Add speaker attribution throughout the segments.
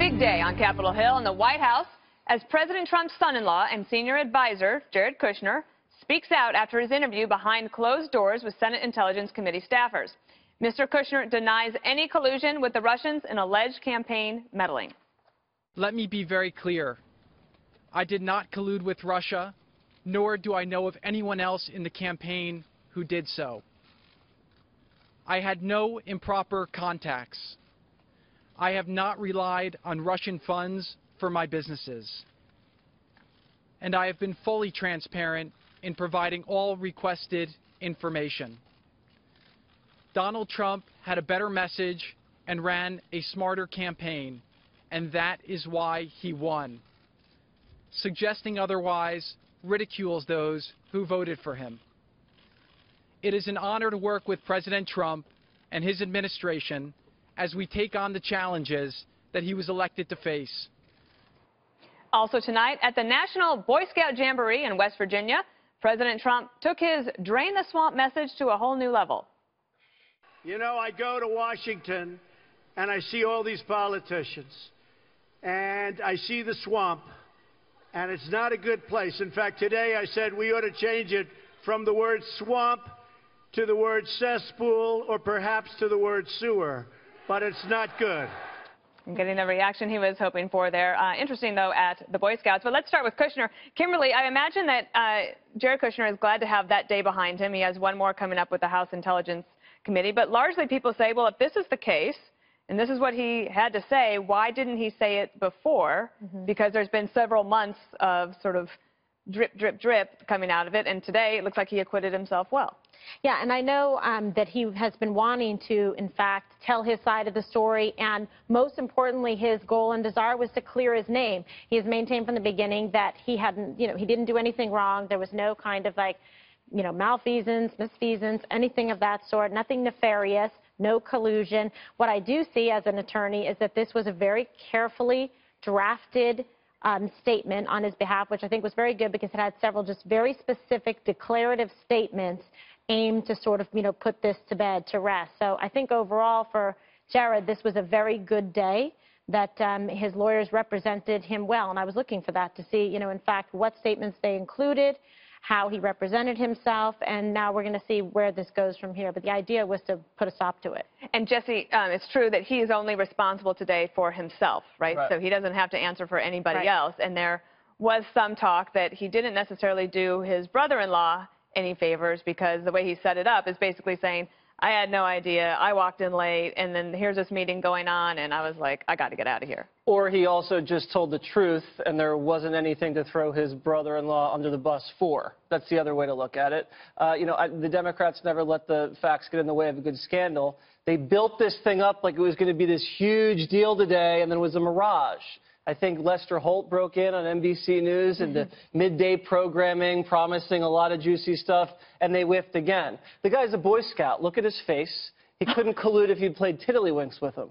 Speaker 1: big day on Capitol Hill in the White House as President Trump's son-in-law and senior advisor, Jared Kushner, speaks out after his interview behind closed doors with Senate Intelligence Committee staffers. Mr. Kushner denies any collusion with the Russians in alleged campaign meddling.
Speaker 2: Let me be very clear. I did not collude with Russia, nor do I know of anyone else in the campaign who did so. I had no improper contacts. I have not relied on Russian funds for my businesses. And I have been fully transparent in providing all requested information. Donald Trump had a better message and ran a smarter campaign, and that is why he won. Suggesting otherwise ridicules those who voted for him. It is an honor to work with President Trump and his administration as we take on the challenges that he was elected to face.
Speaker 1: Also tonight, at the National Boy Scout Jamboree in West Virginia, President Trump took his Drain the Swamp message to a whole new level.
Speaker 3: You know, I go to Washington and I see all these politicians and I see the swamp, and it's not a good place. In fact, today I said we ought to change it from the word swamp to the word cesspool, or perhaps to the word sewer, but it's not good.
Speaker 1: Getting the reaction he was hoping for there. Interesting, though, at the Boy Scouts. But let's start with Kushner. Kimberly, I imagine that Jared Kushner is glad to have that day behind him. He has one more coming up with the House Intelligence Committee. But largely people say, well, if this is the case, and this is what he had to say, why didn't he say it before? Because there's been several months of sort of drip, drip, drip coming out of it. And today it looks like he acquitted himself well.
Speaker 4: Yeah, and I know that he has been wanting to, in fact, tell his side of the story, and most importantly, his goal and desire was to clear his name. He has maintained from the beginning that he hadn't, he didn't do anything wrong. There was no kind of malfeasance, misfeasance, anything of that sort, nothing nefarious, no collusion. What I do see as an attorney is that this was a very carefully drafted statement on his behalf, which I think was very good because it had several just very specific declarative statements aimed to sort of, put this to bed, to rest. So I think overall for Jared, this was a very good day, that his lawyers represented him well. And I was looking for that to see, in fact, what statements they included, how he represented himself, and now we're going to see where this goes from here. But the idea was to put a stop to it.
Speaker 1: And Jesse, it's true that he is only responsible today for himself, right? So he doesn't have to answer for anybody else. And there was some talk that he didn't necessarily do his brother-in-law any favors, because the way he set it up is basically saying, I had no idea, I walked in late, and then here's this meeting going on, and I was like, I got to get out of here.
Speaker 5: Or he also just told the truth, and there wasn't anything to throw his brother-in-law under the bus for. That's the other way to look at it. The Democrats never let the facts get in the way of a good scandal. They built this thing up like it was going to be this huge deal today, and then it was a mirage. I think Lester Holt broke in on NBC News and the midday programming, promising a lot of juicy stuff, and they whiffed again. The guy's a Boy Scout. Look at his face. He couldn't collude if you'd played tiddlywinks with him.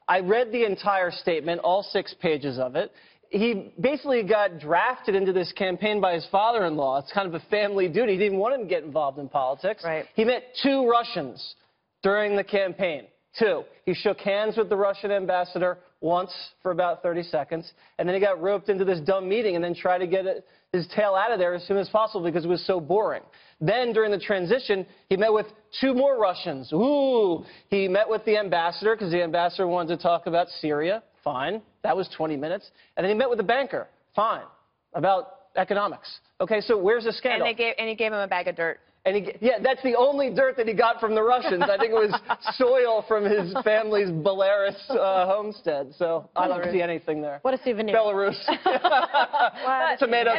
Speaker 5: I read the entire statement, all 6 pages of it. He basically got drafted into this campaign by his father-in-law. It's kind of a family duty. He didn't want him to get involved in politics. He met 2 Russians during the campaign. 2. He shook hands with the Russian ambassador once for about 30 seconds, and then he got roped into this dumb meeting and then tried to get his tail out of there as soon as possible because it was so boring. Then, during the transition, he met with 2 more Russians. Ooh! He met with the ambassador because the ambassador wanted to talk about Syria. Fine. That was 20 minutes. And then he met with the banker. Fine. About economics. Okay, so where's the scandal?
Speaker 1: And he gave him a bag of dirt.
Speaker 5: And that's the only dirt that he got from the Russians. I think it was soil from his family's Belarus homestead. So I don't see anything there.
Speaker 4: What a souvenir.
Speaker 5: Belarus. Tomato.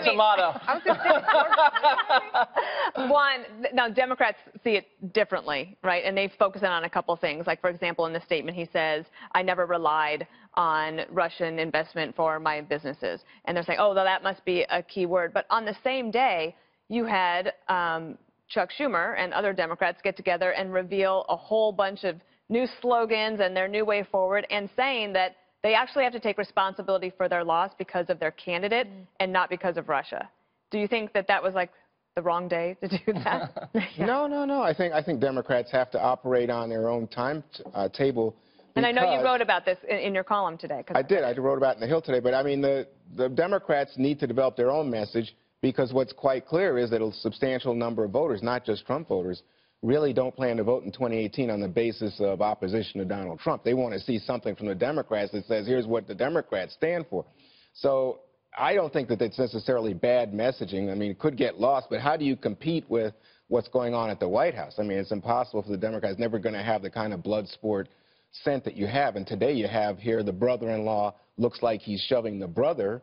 Speaker 1: Now, Democrats see it differently, right? And they focus in on a couple things. Like, for example, in the statement, he says, I never relied on Russian investment for my businesses. And they're saying, oh, well, that must be a key word. But on the same day, you had Chuck Schumer and other Democrats get together and reveal a whole bunch of new slogans and their new way forward, and saying that they actually have to take responsibility for their loss because of their candidate and not because of Russia. Do you think that that was like the wrong day to do that?
Speaker 6: No. I think Democrats have to operate on their own timetable
Speaker 1: And I know you wrote about this in your column today.
Speaker 6: I did. I wrote about it in the Hill today. But, I mean, the Democrats need to develop their own message, because what's quite clear is that a substantial number of voters, not just Trump voters, really don't plan to vote in 2018 on the basis of opposition to Donald Trump. They want to see something from the Democrats that says, here's what the Democrats stand for. So I don't think that it's necessarily bad messaging. I mean, it could get lost, but how do you compete with what's going on at the White House? I mean, it's impossible for the Democrats. Never going to have the kind of blood sport scent that you have. And today you have here the brother-in-law looks like he's shoving the brother,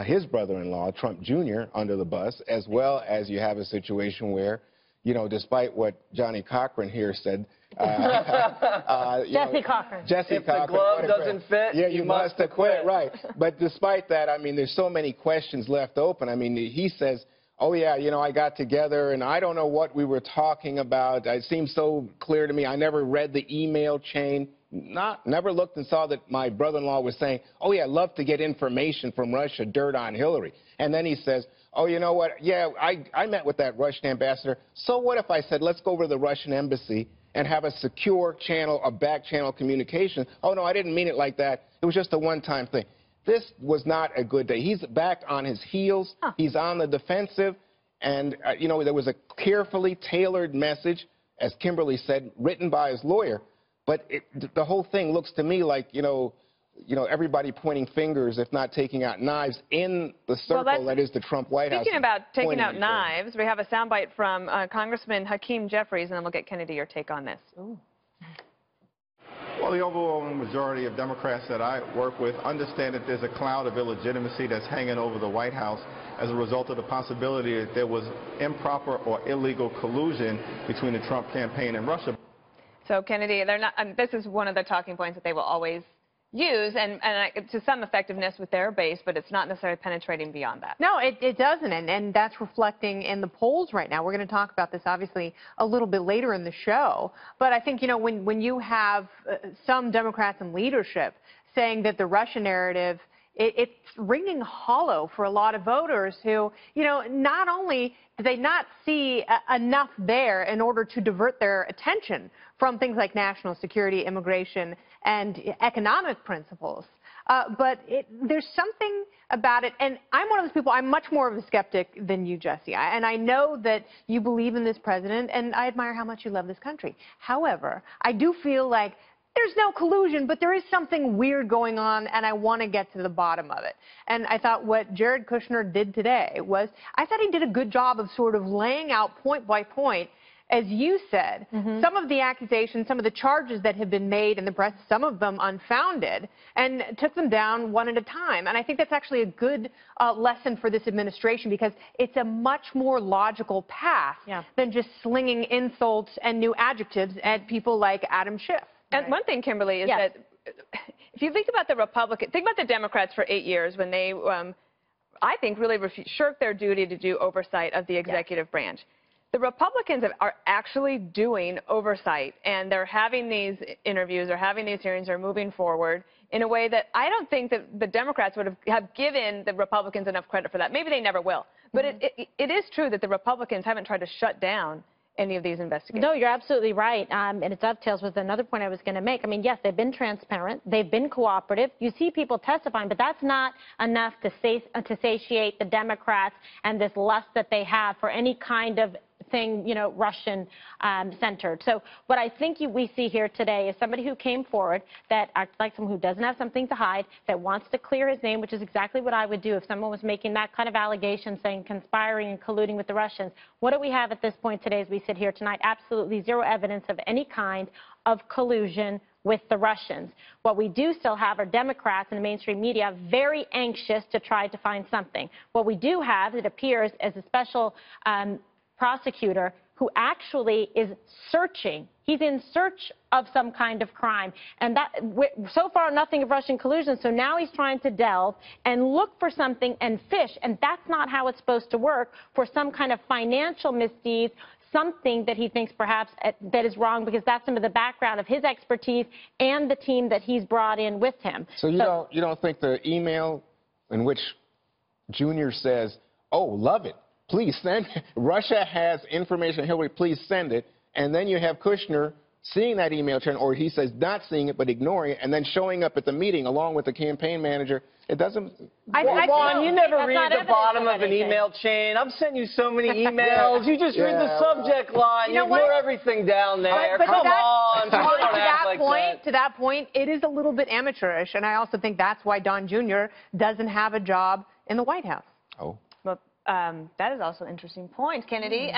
Speaker 6: his brother-in-law, Trump Jr., under the bus, as well as you have a situation where, you know, despite what Johnny Cochran here said,
Speaker 4: Jesse Cochran.
Speaker 5: If the glove doesn't fit,
Speaker 6: yeah, you must have quit, right. But despite that, I mean, there's so many questions left open. I mean, he says, oh, yeah, you know, I got together, and I don't know what we were talking about. It seems so clear to me. I never read the email chain. Never looked and saw that my brother-in-law was saying, oh, yeah, I'd love to get information from Russia, dirt on Hillary. And then he says, oh, you know what, yeah, I met with that Russian ambassador. So what if I said, let's go over to the Russian embassy and have a secure channel, a back channel communication? Oh, no, I didn't mean it like that. It was just a one-time thing. This was not a good day. He's back on his heels. Huh. He's on the defensive. And, you know, there was a carefully tailored message, as Kimberly said, written by his lawyer. But the whole thing looks to me like, you know, everybody pointing fingers, if not taking out knives, in the circle that is the Trump White House.
Speaker 1: Speaking about taking out knives, we have a soundbite from Congressman Hakeem Jeffries, and then we'll get Kennedy your take on this. Ooh.
Speaker 7: Well, the overwhelming majority of Democrats that I work with understand that there's a cloud of illegitimacy that's hanging over the White House as a result of the possibility that there was improper or illegal collusion between the Trump campaign and Russia.
Speaker 1: So, Kennedy, they're not, this is one of the talking points that they will always use, and to some effectiveness with their base, but it's not necessarily penetrating beyond that.
Speaker 8: No, it doesn't, and that's reflecting in the polls right now. We're going to talk about this, obviously, a little bit later in the show. But I think, you know, when you have some Democrats in leadership saying that the Russia narrative, it's ringing hollow for a lot of voters who, you know, not only do they not see enough there in order to divert their attention from things like national security, immigration, and economic principles, but there's something about it, and I'm one of those people, I'm much more of a skeptic than you, Jesse, and I know that you believe in this president, and I admire how much you love this country. However, I do feel like there's no collusion, but there is something weird going on, and I want to get to the bottom of it. And I thought what Jared Kushner did today was, I thought he did a good job of sort of laying out point by point, as you said, some of the accusations, some of the charges that have been made in the press, some of them unfounded, and took them down one at a time. And I think that's actually a good lesson for this administration, because it's a much more logical path than just slinging insults and new adjectives at people like Adam Schiff.
Speaker 1: And one thing, Kimberly, is that if you think about the Democrats for 8 years when they, I think, really shirked their duty to do oversight of the executive branch. The Republicans are actually doing oversight, and they're having these interviews, they're having these hearings, they're moving forward in a way that I don't think that the Democrats would have given the Republicans enough credit for that. Maybe they never will. But it is true that the Republicans haven't tried to shut down any of these investigations.
Speaker 4: No, you're absolutely right. And it dovetails with another point I was going to make. I mean, yes, they've been transparent. They've been cooperative. You see people testifying, but that's not enough to satiate the Democrats and this lust that they have for any kind of thing, you know, Russian-centered. So what I think we see here today is somebody who came forward that acts like someone who doesn't have something to hide, that wants to clear his name, which is exactly what I would do if someone was making that kind of allegation, saying conspiring and colluding with the Russians. What do we have at this point today as we sit here tonight? Absolutely zero evidence of any kind of collusion with the Russians. What we do still have are Democrats in the mainstream media very anxious to try to find something. What we do have, it appears, as a special prosecutor who actually is searching. He's in search of some kind of crime. And that, so far, nothing of Russian collusion. So now he's trying to delve and look for something and fish. And that's not how it's supposed to work for some kind of financial misdeeds, something that he thinks perhaps that is wrong, because that's some of the background of his expertise and the team that he's brought in with him.
Speaker 6: So you don't think the email in which Junior says, oh, love it, please send, Russia has information, Hillary, please send it, and then you have Kushner seeing that email chain, or he says not seeing it but ignoring it, and then showing up at the meeting along with the campaign manager, it doesn't.
Speaker 5: Juan, you never
Speaker 4: That's
Speaker 5: read
Speaker 4: not
Speaker 5: the
Speaker 4: evidence
Speaker 5: bottom
Speaker 4: of
Speaker 5: of an
Speaker 4: anything.
Speaker 5: email chain. I've sent you so many emails. You just read the subject line.
Speaker 8: You know
Speaker 5: ignore
Speaker 8: what?
Speaker 5: everything down there.
Speaker 8: But
Speaker 5: Come on. People don't act like that.
Speaker 8: To that point, it is a little bit amateurish, and I also think that's why Don Jr. doesn't have a job in the White House.
Speaker 6: Oh.
Speaker 1: But that is also an interesting point, Kennedy.